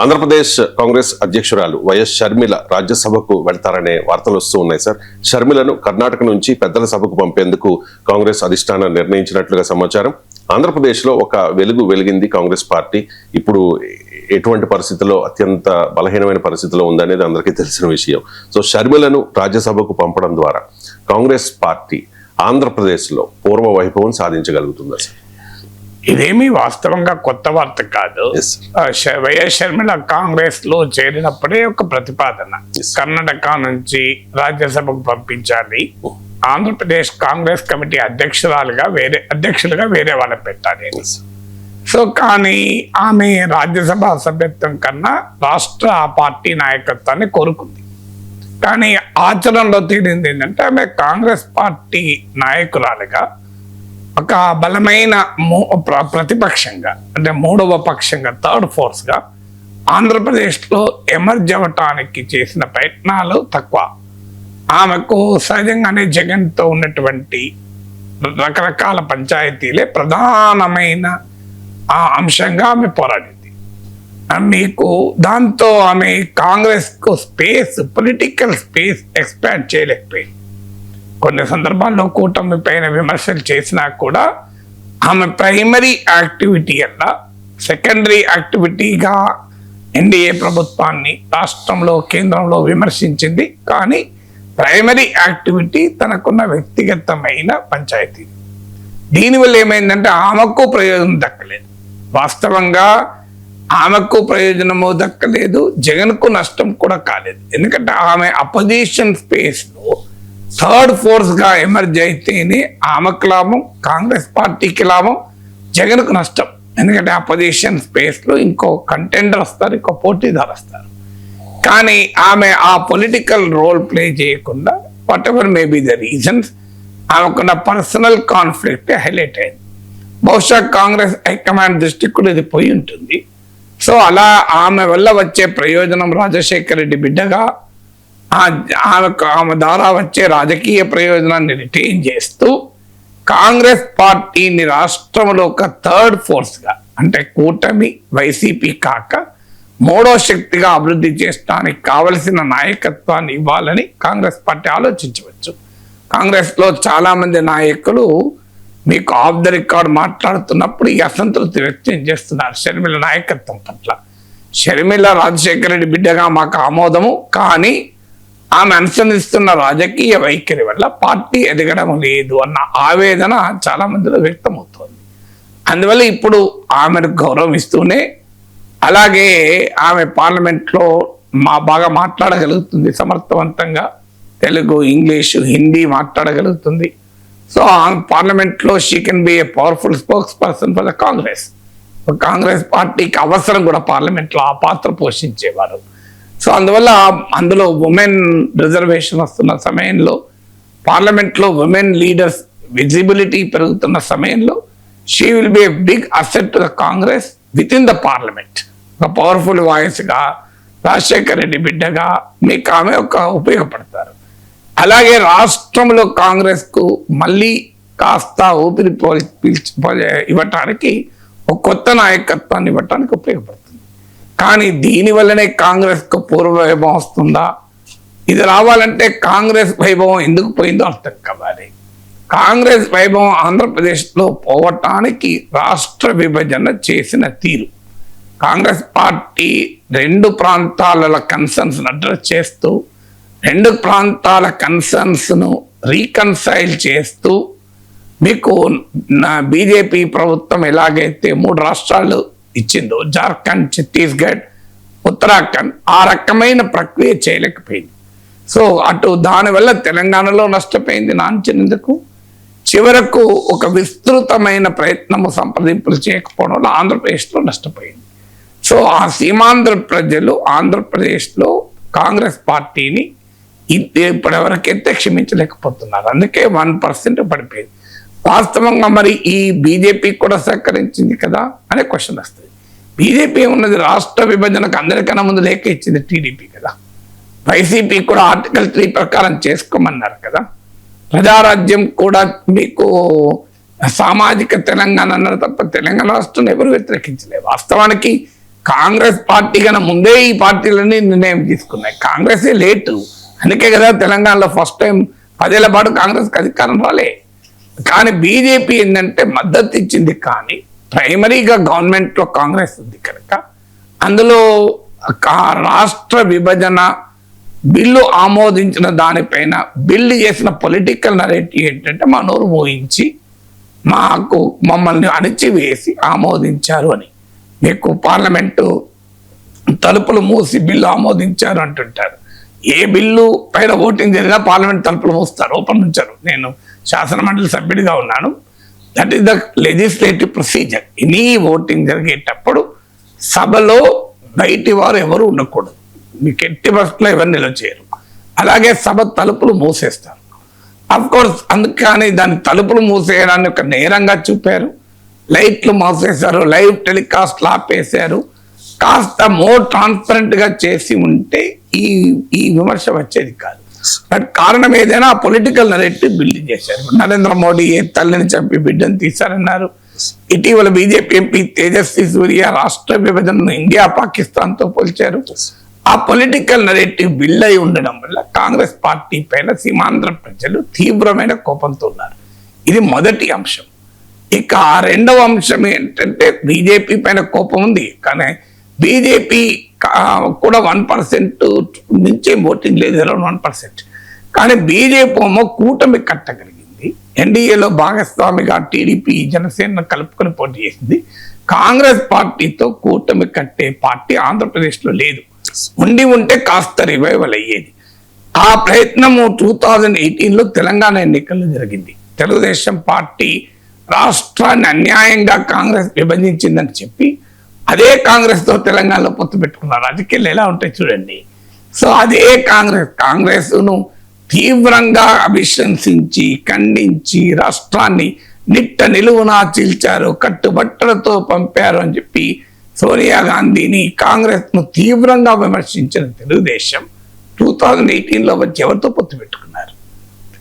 ఆంధ్రప్రదేశ్ కాంగ్రెస్ అధ్యక్షురాలు వైఎస్ షర్మిల రాజ్యసభకు వెళ్తారనే వార్తలు వస్తూ ఉన్నాయి సార్. షర్మిలను కర్ణాటక నుంచి పెద్దల సభకు పంపేందుకు కాంగ్రెస్ అధిష్టానం నిర్ణయించినట్లుగా సమాచారం. ఆంధ్రప్రదేశ్ లో ఒక వెలుగు వెలిగింది కాంగ్రెస్ పార్టీ. ఇప్పుడు ఎటువంటి పరిస్థితుల్లో అత్యంత బలహీనమైన పరిస్థితిలో ఉందనేది అందరికీ తెలిసిన విషయం. సో షర్మిలను రాజ్యసభకు పంపడం ద్వారా కాంగ్రెస్ పార్టీ ఆంధ్రప్రదేశ్ లో పూర్వ వైభవం సాధించగలుగుతుందా సార్? ఇదేమీ వాస్తవంగా కొత్త వార్త కాదు. వైఎస్ షర్మిల కాంగ్రెస్ లో చేరినప్పుడే ఒక ప్రతిపాదన, కర్ణాటక నుంచి రాజ్యసభకు పంపించాలి, ఆంధ్రప్రదేశ్ కాంగ్రెస్ కమిటీ అధ్యక్షులుగా వేరే వాళ్ళని పెట్టాలి. సో కానీ ఆమె రాజ్యసభ సభ్యత్వం కన్నా రాష్ట్ర పార్టీ నాయకత్వాన్ని కోరుకుంది. కానీ ఆచరణలో తేలింది ఏంటంటే ఆమె కాంగ్రెస్ పార్టీ నాయకురాలుగా ఒక బలమైన ప్రతిపక్షంగా, అంటే మూడవ పక్షంగా, థర్డ్ ఫోర్స్గా ఆంధ్రప్రదేశ్లో ఎమర్జ్ అవ్వటానికి చేసిన ప్రయత్నాలు తక్కువ. ఆమెకు సహజంగానే జగన్తో ఉన్నటువంటి రకరకాల పంచాయతీలే ప్రధానమైన అంశంగా ఆమె పోరాడింది. మీకు దాంతో ఆమె కాంగ్రెస్కు పొలిటికల్ స్పేస్ ఎక్స్పాండ్ చేయలేకపోయింది. కొన్ని సందర్భాల్లో కూటమి పైన విమర్శలు చేసినా కూడా ఆమె ప్రైమరీ యాక్టివిటీ అలా సెకండరీ యాక్టివిటీగా ఎన్డీఏ ప్రభుత్వాన్ని రాష్ట్రంలో కేంద్రంలో విమర్శించింది. కానీ ప్రైమరీ యాక్టివిటీ తనకున్న వ్యక్తిగతమైన పంచాయతీ. దీనివల్ల ఏమైందంటే ఆమెకు ప్రయోజనం దక్కలేదు. వాస్తవంగా ఆమెకు ప్రయోజనము దక్కలేదు, జగన్కు నష్టం కూడా కాలేదు. ఎందుకంటే ఆమె అపోజిషన్ స్పేస్లో థర్డ్ ఫోర్స్గా ఎమర్జ్ అయితేనే ఆమెకు లాభం, కాంగ్రెస్ పార్టీకి లాభం, జగన్కు నష్టం. ఎందుకంటే అపోజిషన్ స్పేస్లో ఇంకో కంటెండర్ వస్తారు, ఇంకో పోటీదారు వస్తారు. కానీ ఆమె ఆ పొలిటికల్ రోల్ ప్లే చేయకుండా whatever may be the reasons ఆమెకున్న పర్సనల్ కాన్ఫ్లిక్ట్ హైలైట్ అయింది. బహుశా కాంగ్రెస్ హైకమాండ్ దృష్టికి కూడా ఇది పోయి ఉంటుంది. సో అలా ఆమె వల్ల వచ్చే ప్రయోజనం రాజశేఖర రెడ్డి బిడ్డగా ఆమె ద్వారా వచ్చే రాజకీయ ప్రయోజనాన్ని రిటైన్ చేస్తూ కాంగ్రెస్ పార్టీని రాష్ట్రంలో ఒక థర్డ్ ఫోర్స్గా, అంటే కూటమి వైసీపీ కాక మూడో శక్తిగా అభివృద్ధి చేయడానికి కావలసిన నాయకత్వాన్ని ఇవ్వాలని కాంగ్రెస్ పార్టీ ఆలోచించవచ్చు. కాంగ్రెస్లో చాలామంది నాయకులు మీకు ఆఫ్ ద రికార్డ్ మాట్లాడుతున్నప్పుడు ఈ అసంతృప్తి వ్యక్తం చేస్తున్నారు షర్మిల నాయకత్వం పట్ల. షర్మిల రాజశేఖర రెడ్డి బిడ్డగా మాకు ఆమోదము, కానీ ఆమె అనుసరిస్తున్న రాజకీయ వైఖరి వల్ల పార్టీ ఎదగడం లేదు అన్న ఆవేదన చాలా మందిలో వ్యక్తమవుతోంది. అందువల్ల ఇప్పుడు ఆమెను గౌరవిస్తూనే, అలాగే ఆమె పార్లమెంట్లో బాగా మాట్లాడగలుగుతుంది, సమర్థవంతంగా తెలుగు, ఇంగ్లీషు, హిందీ మాట్లాడగలుగుతుంది. సో పార్లమెంట్లో she can be a powerful spokes person for the Congress. Congress పార్టీకి అవసరం కూడా పార్లమెంట్లో ఆ పాత్ర పోషించేవారు. సో అందువల్ల అందులో ఉమెన్ రిజర్వేషన్ వస్తున్న సమయంలో, పార్లమెంట్లో ఉమెన్ లీడర్స్ విజిబిలిటీ పెరుగుతున్న సమయంలో she will be a big asset to the Congress within the parliament. ఒక పవర్ఫుల్ వాయిస్గా, రాజశేఖర రెడ్డి బిడ్డగా మీకు ఆమె ఉపయోగపడతారు. అలాగే రాష్ట్రంలో కాంగ్రెస్కు మళ్ళీ కాస్త ఊపిరి ఇవ్వటానికి ఒక కొత్త నాయకత్వాన్ని ఇవ్వటానికి ఉపయోగపడుతుంది. కానీ దీనివల్లనే కాంగ్రెస్కు పూర్వ వైభవం వస్తుందా? ఇది రావాలంటే కాంగ్రెస్ వైభవం ఎందుకు పోయిందో అర్థం కావాలి. కాంగ్రెస్ వైభవం ఆంధ్రప్రదేశ్లో పోవటానికి రాష్ట్ర విభజన చేసిన తీరు, కాంగ్రెస్ పార్టీ రెండు ప్రాంతాల కన్సర్న్స్ అడ్రస్ చేస్తూ, రెండు ప్రాంతాల కన్సర్న్స్ను రీకన్సైల్ చేస్తూ, మీకు బీజేపీ ప్రభుత్వం ఎలాగైతే 3 రాష్ట్రాలు ఇచ్చిందో, జార్ఖండ్, ఛత్తీస్గఢ్, ఉత్తరాఖండ్, ఆ రకమైన ప్రక్రియ చేయలేకపోయింది. సో అటు దానివల్ల తెలంగాణలో నష్టపోయింది నాంచినందుకు, చివరకు ఒక విస్తృతమైన ప్రయత్నము సంప్రదింపులు చేయకపోవడం వల్ల ఆంధ్రప్రదేశ్లో నష్టపోయింది. సో ఆ సీమాంధ్ర ప్రజలు ఆంధ్రప్రదేశ్లో కాంగ్రెస్ పార్టీని ఇప్పటివరకైతే క్షమించలేకపోతున్నారు. అందుకే 1% పడిపోయింది. వాస్తవంగా మరి ఈ బీజేపీ కూడా సహకరించింది కదా అనే క్వశ్చన్ వస్తుంది. బీజేపీ ఉన్నది రాష్ట్ర విభజనకు అందరికన్నా ముందు లేఖ ఇచ్చింది టీడీపీ కదా. వైసీపీ కూడా ఆర్టికల్ 3 ప్రకారం చేసుకోమన్నారు కదా. ప్రజారాజ్యం కూడా మీకు సామాజిక తెలంగాణ అన్నారు తప్ప తెలంగాణ రాష్ట్రాన్ని ఎవరు వ్యతిరేకించలేదు. వాస్తవానికి కాంగ్రెస్ పార్టీ కన్నా ముందే ఈ పార్టీలన్నీ నిర్ణయం తీసుకున్నాయి. కాంగ్రెసే లేటు, అందుకే కదా తెలంగాణలో ఫస్ట్ టైం 10 ఏళ్ల పాటు కాంగ్రెస్కి అధికారం రాలే. కానీ బీజేపీ ఏంటంటే మద్దతు ఇచ్చింది, కానీ ప్రైమరీగా గవర్నమెంట్లో కాంగ్రెస్ ఉంది కనుక అందులో రాష్ట్ర విభజన బిల్లు ఆమోదించిన దానిపైన బిల్లు చేసిన పొలిటికల్ నరేటివ్ ఏంటంటే మా నోరు మోయించి మమ్మల్ని అణిచివేసి ఆమోదించారు అని. మీకు పార్లమెంటు తలుపులు మూసి బిల్లు ఆమోదించారు అంటుంటారు. ఏ బిల్లు పైన ఓటింగ్ జరిగినా పార్లమెంట్ తలుపులు మూస్తారు, ఓపెన్ ఉంచారు. నేను శాసనమండలి సభ్యుడిగా ఉన్నాను. That is the legislative procedure. Any voting జరిగేటప్పుడు సభలో బయటి వారు ఎవరు ఉండకూడదు, మీకు ఎట్టి పరిస్థితుల్లో ఎవరు నిల్వ చేయరు. అలాగే సభ తలుపులు మూసేస్తారు. కోర్స్ అందుకని దాని తలుపులు మూసేయడాన్ని ఒక నేరంగా చూపారు. లైట్లు మూసేశారు, లైవ్ టెలికాస్ట్ ఆపేశారు. కాస్త మోర్ ట్రాన్స్పరెంట్ గా చేసి ఉంటే ఈ విమర్శ వచ్చేది కాదు. బట్ కారణం ఏదైనా పొలిటికల్ నరేటివ్ బిల్డ్ చేశారు. నరేంద్ర మోడీ ఏ తల్లిని చంపి బిడ్డను తీశారన్నారు. ఇటీవల బీజేపీ ఎంపీ తేజస్వి సూర్య రాష్ట్ర విభజనను ఇండియా పాకిస్తాన్ తో పోల్చారు. ఆ పొలిటికల్ నరేటివ్ బిల్డ్ అయి ఉండడం వల్ల కాంగ్రెస్ పార్టీ పైన సీమాంధ్ర ప్రజలు తీవ్రమైన కోపంతో ఉన్నారు. ఇది మొదటి అంశం. ఇక రెండవ అంశం ఏంటంటే బీజేపీ పైన కోపం ఉంది, కానీ బీజేపీ కూడా 1% నుంచే ఓటింగ్ లేదు, అరౌండ్ 1%. కానీ బీజేపీ ఏమో కూటమి కట్టగలిగింది. ఎన్డీఏలో భాగస్వామిగా టీడీపీ జనసేన కలుపుకొని పోటీ చేసింది. కాంగ్రెస్ పార్టీతో కూటమి కట్టే పార్టీ ఆంధ్రప్రదేశ్లో లేదు. ఉంటే కాస్త రివైవల్ అయ్యేది. ఆ ప్రయత్నము 2018లో తెలంగాణ ఎన్నికల్లో జరిగింది. తెలుగుదేశం పార్టీ రాష్ట్రాన్ని అన్యాయంగా కాంగ్రెస్ విభజించిందని చెప్పి అదే కాంగ్రెస్ తో తెలంగాణలో పొత్తు పెట్టుకున్నారు. రాజకీయాలు ఎలా ఉంటాయి చూడండి. సో అదే కాంగ్రెస్ను తీవ్రంగా అభిశంసించి ఖండించి రాష్ట్రాన్ని నిట్ట నిలువునా చీల్చారు, కట్టుబట్టలతో పంపారు అని చెప్పి సోనియా గాంధీని కాంగ్రెస్ ను తీవ్రంగా విమర్శించిన తెలుగుదేశం 2018లో వచ్చి ఎవరితో పొత్తు పెట్టుకున్నారు?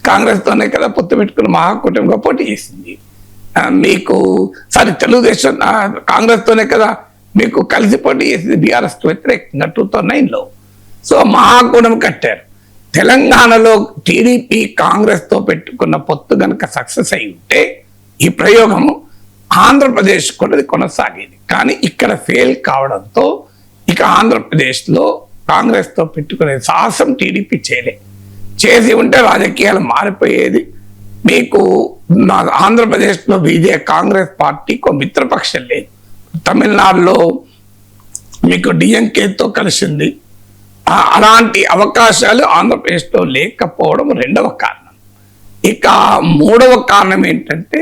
కాంగ్రెస్ తోనే కదా పొత్తు పెట్టుకుని మహాకూటమిగా పోటీ చేసింది. తెలుగుదేశం కాంగ్రెస్ తోనే కదా మీకు కలిసి పోటీ చేసింది బీఆర్ఎస్ వ్యతిరేకంగా 2009లో. సో మహాకూటమి కట్టారు. తెలంగాణలో టీడీపీ కాంగ్రెస్ తో పెట్టుకున్న పొత్తు గనక సక్సెస్ అయి ఉంటే ఈ ప్రయోగము ఆంధ్రప్రదేశ్ కూడా కొనసాగేది. కానీ ఇక్కడ ఫెయిల్ కావడంతో ఇక ఆంధ్రప్రదేశ్లో కాంగ్రెస్ తో పెట్టుకునే సాహసం టీడీపీ చేసి ఉంటే రాజకీయాలు మారిపోయేది. మీకు ఆంధ్రప్రదేశ్లో కాంగ్రెస్ పార్టీకి మిత్రపక్షం లేదు. తమిళనాడులో మీకు డిఎంకేతో కలిసింది. అలాంటి అవకాశాలు ఆంధ్రప్రదేశ్లో లేకపోవడం రెండవ కారణం. ఇక మూడవ కారణం ఏంటంటే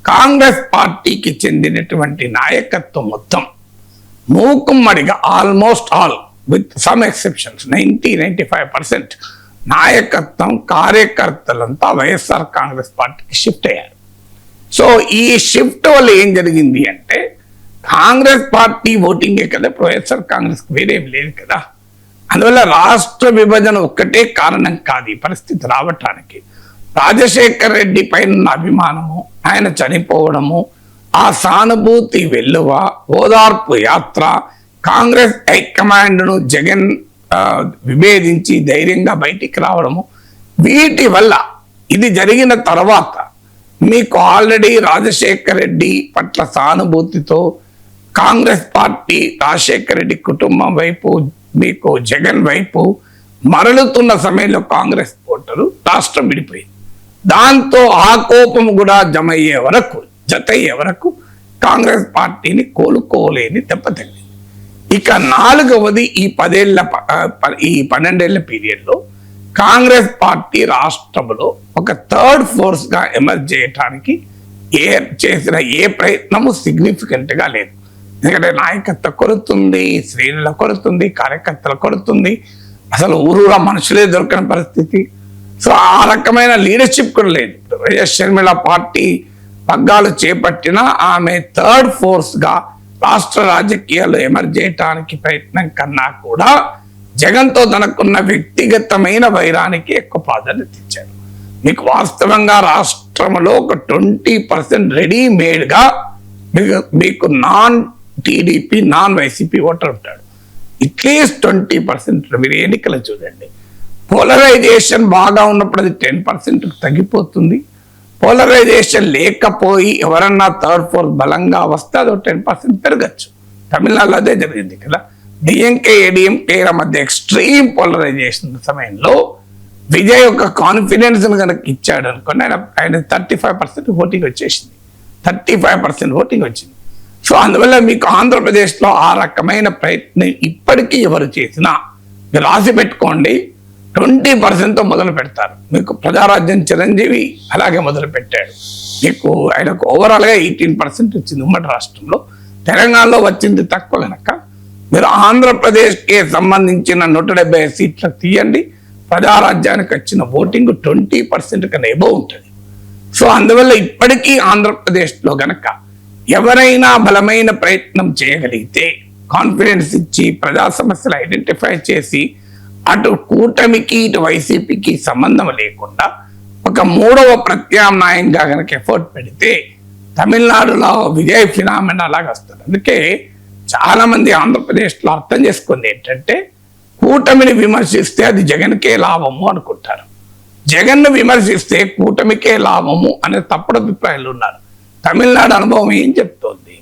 కాంగ్రెస్ పార్టీకి చెందినటువంటి నాయకత్వం మొత్తం మూకుమ్మడిగా almost all with some exceptions 90-95% నాయకత్వం కార్యకర్తలంతా వైఎస్ఆర్ కాంగ్రెస్ పార్టీకి షిఫ్ట్ అయ్యారు. సో ఈ షిఫ్ట్ వల్ల ఏం జరిగింది అంటే కాంగ్రెస్ పార్టీ ఓటింగే కదా, వైఎస్ఆర్ కాంగ్రెస్ వేరేం లేదు కదా. అందువల్ల రాష్ట్ర విభజన ఒక్కటే కారణం కాదు ఈ పరిస్థితి రావటానికి. రాజశేఖర్ రెడ్డి పైన అభిమానము, ఆయన చనిపోవడము, ఆ సానుభూతి వెల్లువ, ఓదార్పు యాత్ర, కాంగ్రెస్ హైకమాండ్ను జగన్ విభేదించి ధైర్యంగా బయటికి రావడము, వీటి వల్ల ఇది జరిగిన తర్వాత మీకు ఆల్రెడీ రాజశేఖర్ రెడ్డి పట్ల సానుభూతితో కాంగ్రెస్ పార్టీ రాజశేఖర్ రెడ్డి కుటుంబం వైపు మీకు జగన్ వైపు మరలుతున్న సమయంలో కాంగ్రెస్ ఓటరు రాష్ట్రం విడిపోయింది. దాంతో ఆ కోపం కూడా జతయ్యే వరకు కాంగ్రెస్ పార్టీని కోలుకోలేని దెబ్బతగిలింది. ఇక నాలుగవది ఈ 12 ఏళ్ల పీరియడ్లో కాంగ్రెస్ పార్టీ రాష్ట్రంలో ఒక థర్డ్ ఫోర్స్ గా ఎమర్జ్ చేయడానికి చేసిన ఏ ప్రయత్నము సిగ్నిఫికెంట్ గా లేదు. ఎందుకంటే నాయకత్వ కొరతుంది, శ్రేణుల కొరతుంది, కార్యకర్తల కొరతుంది, అసలు ఊరూరా మనుషులే దొరకని పరిస్థితి. సో ఆ రకమైన లీడర్షిప్ కూడా లేదు. వైఎస్ షర్మిల పార్టీ పగ్గాలు చేపట్టిన ఆమె థర్డ్ ఫోర్స్ గా రాష్ట్ర రాజకీయాల్లో ఎమర్జ్ చేయడానికి ప్రయత్నం కన్నా కూడా జగన్తో తనకున్న వ్యక్తిగతమైన వైరానికి ఎక్కువ ప్రాధాన్యత ఇచ్చారు. మీకు వాస్తవంగా రాష్ట్రంలో ఒక 20% రెడీమేడ్ గా మీకు non TDP non YCP voter ఉంటాడు. అట్లీస్ట్ 20%. మీరు ఎన్నికలు చూడండి, పోలరైజేషన్ బాగా ఉన్నప్పుడు అది 10% తగ్గిపోతుంది. పోలరైజేషన్ లేకపోయి ఎవరన్నా థర్డ్ ఫోర్త్ బలంగా వస్తే అది 10% పెరగచ్చు. తమిళనాడులో అదే జరిగింది కదా. డిఎంకే ఏడీఎంకే మధ్య ఎక్స్ట్రీమ్ పోలరైజేషన్ సమయంలో విజయ్ యొక్క కాన్ఫిడెన్స్ కనుక ఇచ్చాడు అనుకోండి, ఆయన 35% ఓటింగ్ వచ్చేసింది. 35% ఓటింగ్ వచ్చింది. సో అందువల్ల మీకు ఆంధ్రప్రదేశ్లో ఆ రకమైన ప్రయత్నం ఇప్పటికీ ఎవరు చేసినా మీరు రాసి పెట్టుకోండి, 20%తో మొదలు పెడతారు. మీకు ప్రజారాజ్యం చిరంజీవి అలాగే మొదలు పెట్టాడు. మీకు ఆయనకు ఓవరాల్గా 18% వచ్చింది ఉమ్మడి రాష్ట్రంలో. తెలంగాణలో వచ్చింది తక్కువ కనుక మీరు ఆంధ్రప్రదేశ్కి సంబంధించిన 175 సీట్లు తీయండి, ప్రజారాజ్యానికి వచ్చిన ఓటింగ్ 20% కన్నా ఎబో ఉంటుంది. సో అందువల్ల ఇప్పటికీ ఆంధ్రప్రదేశ్లో గనక ఎవరైనా బలమైన ప్రయత్నం చేయగలిగితే, కాన్ఫిడెన్స్ ఇచ్చి ప్రజా సమస్యలు ఐడెంటిఫై చేసి అటు కూటమికి ఇటు వైసీపీకి సంబంధం లేకుండా ఒక మూడవ ప్రత్యామ్నాయంగా కనుక ఎఫర్ట్ పెడితే తమిళనాడులో విజయ్ ఫినామినా లాగా వస్తుంది. అందుకే చాలా మంది ఆంధ్రప్రదేశ్లో అర్థం చేసుకుంది ఏంటంటే, కూటమిని విమర్శిస్తే అది జగన్కే లాభము అనుకుంటారు, జగన్ను విమర్శిస్తే కూటమికే లాభము అనే తప్పుడు అభిప్రాయాలు ఉన్నారు. తమిళనాడు అనుభవం ఏం చెప్తోంది?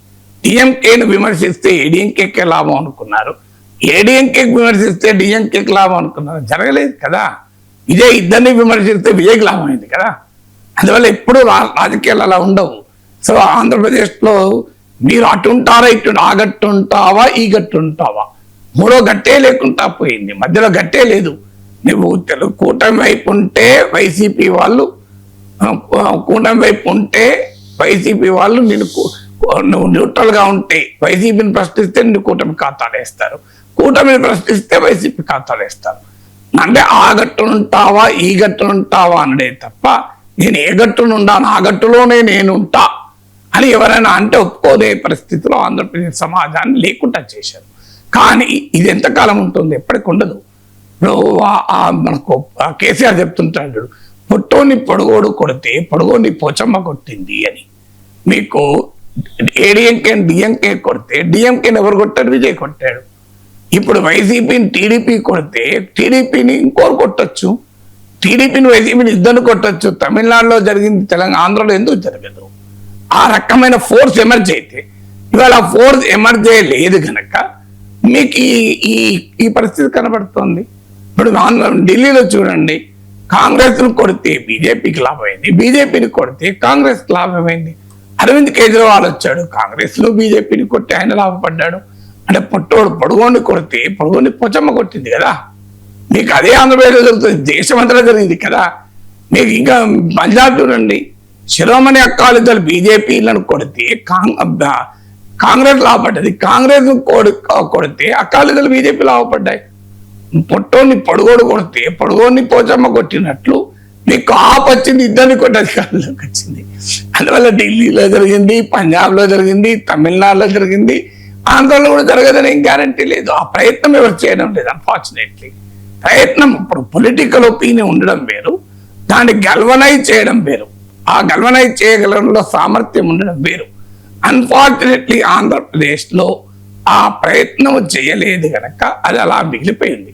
డిఎంకేను విమర్శిస్తే ఏడీఎంకేకే లాభం అనుకున్నారు, ఏడీఎంకేకి విమర్శిస్తే డిఎంకేకి లాభం అనుకున్నారు. జరగలేదు కదా. విజయ్ ఇద్దరిని విమర్శిస్తే విజయ్కి లాభం అయింది కదా. అందువల్ల ఎప్పుడు రాజకీయాలు అలా ఉండవు. సో ఆంధ్రప్రదేశ్లో మీరు అటు ఉంటారా, ఇటు ఆ గట్టు ఉంటావా, ఈ గట్టు ఉంటావా, మూడో గట్టే లేకుండా పోయింది, మధ్యలో గట్టే లేదు. నువ్వు తెలుగు కూటమి వైపు ఉంటే వైసీపీ వాళ్ళు, కూటమి వైపు ఉంటే వైసీపీ వాళ్ళు నువ్వు న్యూట్రల్గా ఉంటే వైసీపీని ప్రశ్నిస్తే నువ్వు కూటమి ఖాతాలు వేస్తారు, కూటమిని ప్రశ్నిస్తే వైసీపీ ఖాతాలు వేస్తారు. అంటే ఆ గట్టును ఉంటావా, ఈ గట్టును ఉంటావా అనడే తప్ప నేను ఏ గట్టును ఉండాను, ఆ గట్టులోనే నేను ఉంటా అని ఎవరైనా అంటే ఒప్పుకోదే పరిస్థితిలో ఆంధ్రప్రదేశ్ సమాజాన్ని లేకుండా చేశారు. కానీ ఇది ఎంతకాలం ఉంటుంది? ఎప్పటికి ఉండదు. ఇప్పుడు మనకు కేసీఆర్ చెప్తుంటాడు, పొట్టోని పొడుగోడు కొడితే పొడుగోని పోచమ్మ కొట్టింది అని. మీకు ఏడీఎంకే డిఎంకే కొడితే డిఎంకేని ఎవరు కొట్టాడు? విజయ్ కొట్టాడు. ఇప్పుడు వైసీపీని టీడీపీ కొడితే టీడీపీని ఇంకోరు కొట్టచ్చు, టీడీపీని వైసీపీని ఇద్దరు కొట్టచ్చు. తమిళనాడులో జరిగింది, తెలంగాణ ఆంధ్రలో ఎందుకు జరగదు? ఆ రకమైన ఫోర్స్ ఎమర్జ్ అయితే, ఇవాళ ఫోర్స్ ఎమర్జ్ లేదు కనుక మీకు ఈ పరిస్థితి కనబడుతోంది. ఇప్పుడు ఢిల్లీలో చూడండి, కాంగ్రెస్ను కొడితే బీజేపీకి లాభమైంది, బీజేపీని కొడితే కాంగ్రెస్కి లాభమైంది. అరవింద్ కేజ్రీవాల్ వచ్చాడు, కాంగ్రెస్లో బీజేపీని కొట్టి ఆయన లాభపడ్డాడు. అంటే పొడుగోని కొడితే పొడుగోని పోచమ్మ కొట్టింది కదా. మీకు అదే ఆంధ్రప్రదేశ్లో జరుగుతుంది, దేశమంతటా జరిగింది కదా. మీకు ఇంకా పంజాబ్ చూడండి, శిరోమణి అకాలీదళ్ బీజేపీలను కొడితే కాంగ్రెస్ లాభపడ్డది, కాంగ్రెస్ కొడితే అకాలీదళ్ బీజేపీ లాభపడ్డాయి. పొట్టోని పొడుగోడు కొడితే పొడుగోని పోచమ్మ కొట్టినట్లు మీకు ఆప్ వచ్చింది, ఇద్దరిని కొట్టి అధికారంలోకి వచ్చింది. అందువల్ల ఢిల్లీలో జరిగింది, పంజాబ్లో జరిగింది, తమిళనాడులో జరిగింది, ఆంధ్రలో కూడా జరగదని ఏం గ్యారంటీ లేదు. ఆ ప్రయత్నం ఎవరు చేయడం లేదు. అన్ఫార్చునేట్లీ ప్రయత్నం, ఇప్పుడు పొలిటికల్ ఒపీనియన్ ఉండడం వేరు, దాన్ని గల్వనైజ్ చేయడం వేరు. ఆ గల్వనైజ్ చేయగలంలో సామర్థ్యం ఉండడం వేరు. అన్ఫార్చునేట్లీ ఆంధ్రప్రదేశ్లో ఆ ప్రయత్నం చేయలేదు కనుక అది అలా మిగిలిపోయింది.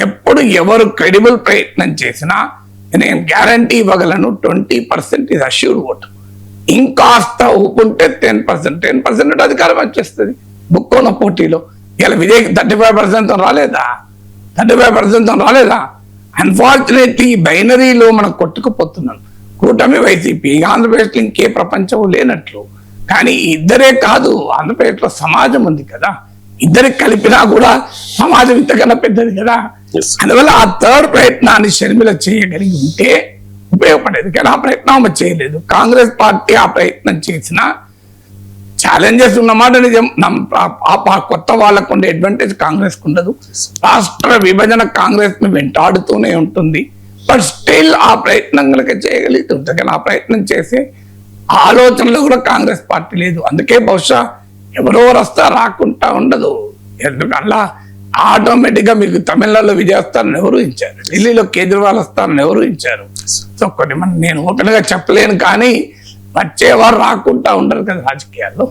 ఎప్పుడు ఎవరు క్రెడిబుల్ ప్రయత్నం చేసినా నేను గ్యారంటీ ఇవ్వగలను, 20% ఇది అష్యూర్ ఓటు. ఇంకాస్త ఊపుంటే 10% అధికారం వచ్చేస్తుంది బుక్కోన పోటీలో. ఇలా విజయ్ 35% రాలేదా? 35% రాలేదా? అన్ఫార్చునేట్లీ బైనరీలో మనం కొట్టుకుపోతున్నాం. కూటమి వైసీపీ, ఆంధ్రప్రదేశ్లో ఇంకే ప్రపంచం లేనట్లు. కానీ ఇద్దరే కాదు, ఆంధ్రప్రదేశ్లో సమాజం ఉంది కదా, ఇద్దరికి కలిపినా కూడా సమాజం ఇంతకన్నా పెద్దది కదా. అందువల్ల ఆ థర్డ్ ప్రయత్నాన్ని షర్మిల చేయగలిగి ఉంటే ఉపయోగపడేది. కానీ ఆ ప్రయత్నం చేయలేదు. కాంగ్రెస్ పార్టీ ఆ ప్రయత్నం చేసిన ఛాలెంజెస్ ఉన్నమాట నిజం. కొత్త వాళ్ళకు ఉండే అడ్వాంటేజ్ కాంగ్రెస్ ఉండదు. రాష్ట్ర విభజన కాంగ్రెస్ ని వెంటాడుతూనే ఉంటుంది. బట్ స్టిల్ ఆ ప్రయత్నం కనుక చేయగలుగుతుంది. కానీ ఆ ప్రయత్నం చేసే ఆలోచనలో కూడా కాంగ్రెస్ పార్టీ లేదు. అందుకే బహుశా ఎవరో వస్తా రాకుండా ఉండదు. ఎందుకల్లా ఆటోమేటిక్ గా మీకు తమిళనాడులో విజయ్ వస్తారని ఎవరు ఇచ్చారు, ఢిల్లీలో కేజ్రీవాల్ వస్తారని ఎవరు ఇచ్చారు. సో కొన్ని నేను ఓపెన్ గా చెప్పలేను, కానీ వచ్చేవారు రాకుండా ఉండరు కదా రాజకీయాల్లో.